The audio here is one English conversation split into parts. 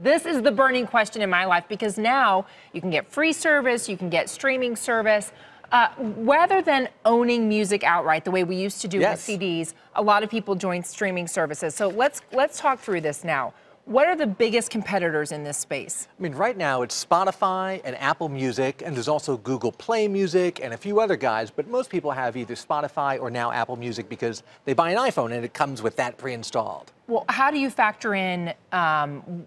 This is the burning question in my life because now you can get free service, you can get streaming service. Rather than owning music outright the way we used to do with CDs, a lot of people join streaming services. So let's talk through this now. What are the biggest competitors in this space? I mean, right now it's Spotify and Apple Music, and there's also Google Play Music and a few other guys, but most people have either Spotify or now Apple Music because they buy an iPhone and it comes with that pre-installed. Well, how do you factor in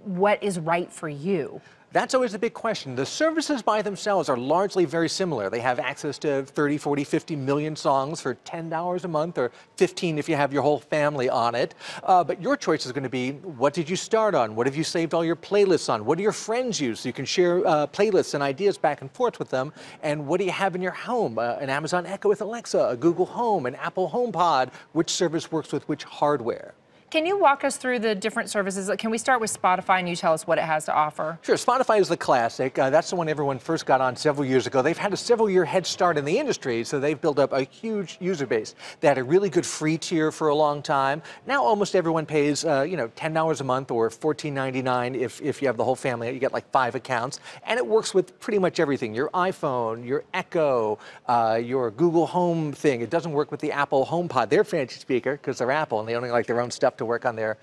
what is right for you? That's always the big question. The services by themselves are largely very similar. They have access to 30, 40, 50 million songs for $10 a month or $15 if you have your whole family on it. But your choice is going to be, what did you start on? What have you saved all your playlists on? What do your friends use? So you can share playlists and ideas back and forth with them. And what do you have in your home? An Amazon Echo with Alexa, a Google Home, an Apple HomePod. Which service works with which hardware? Can you walk us through the different services? Can we start with Spotify and you tell us what it has to offer? Sure. Spotify is the classic. That's the one everyone first got on several years ago. They've had a several-year head start in the industry, so they've built up a huge user base. They had a really good free tier for a long time. Now almost everyone pays, $10 a month or $14.99 if you have the whole family. You get like 5 accounts, and it works with pretty much everything. Your iPhone, your Echo, your Google Home thing. It doesn't work with the Apple HomePod. They're fancy speaker because they're Apple, and they only like their own stuff to work on their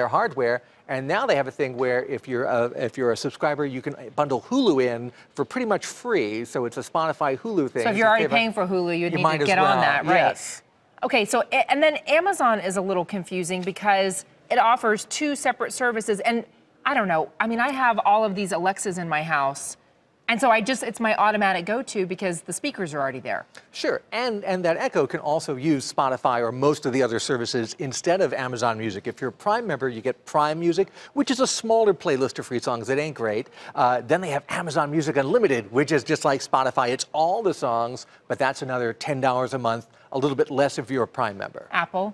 hardware. And now they have a thing where if you're a subscriber, you can bundle Hulu in for pretty much free. So it's a Spotify Hulu thing. So if you're already paying for Hulu, you'd need to get on that, right? Yes. Okay, so and then Amazon is a little confusing because it offers 2 separate services. And I don't know, I mean, I have all of these Alexas in my house. And so it's my automatic go-to because the speakers are already there. Sure, and that Echo can also use Spotify or most of the other services instead of Amazon Music. If you're a Prime member, you get Prime Music, which is a smaller playlist of free songs that ain't great. Then they have Amazon Music Unlimited, which is just like Spotify. It's all the songs, but that's another $10 a month, a little bit less if you're a Prime member. Apple?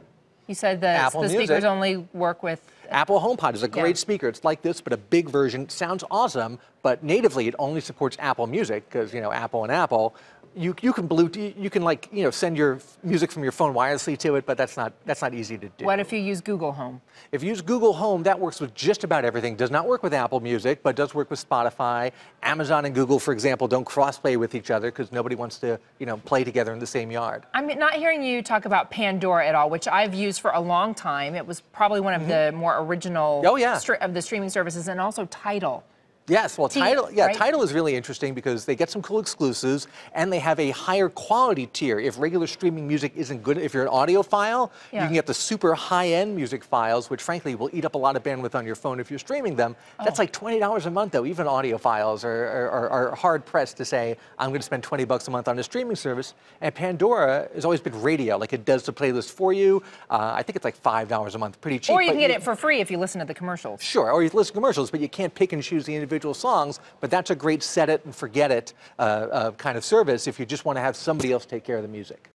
You said the speakers only work with... Apple HomePod is a great speaker. It's like this, but a big version. Sounds awesome, but natively it only supports Apple Music because, Apple and Apple. You can Bluetooth, you can send your music from your phone wirelessly to it, but that's not easy to do. What if you use Google Home? If you use Google Home, that works with just about everything. Does not work with Apple Music, but does work with Spotify. Amazon and Google, for example, don't cross-play with each other because nobody wants to, play together in the same yard. I'm not hearing you talk about Pandora at all, which I've used for a long time. It was probably one of the more original of the streaming services, and also Tidal. Yes, well, Tidal is really interesting because they get some cool exclusives and they have a higher quality tier. If regular streaming music isn't good, if you're an audiophile, you can get the super high-end music files, which frankly will eat up a lot of bandwidth on your phone if you're streaming them. That's like $20 a month, though. Even audiophiles are hard-pressed to say, I'm going to spend $20 a month on a streaming service. And Pandora has always been radio, like it does the playlist for you. I think it's like $5 a month, pretty cheap. Or you can get it for free if you listen to the commercials. Sure, or you listen to commercials, but you can't pick and choose the individual songs, but that's a great set it and forget it kind of service if you just want to have somebody else take care of the music.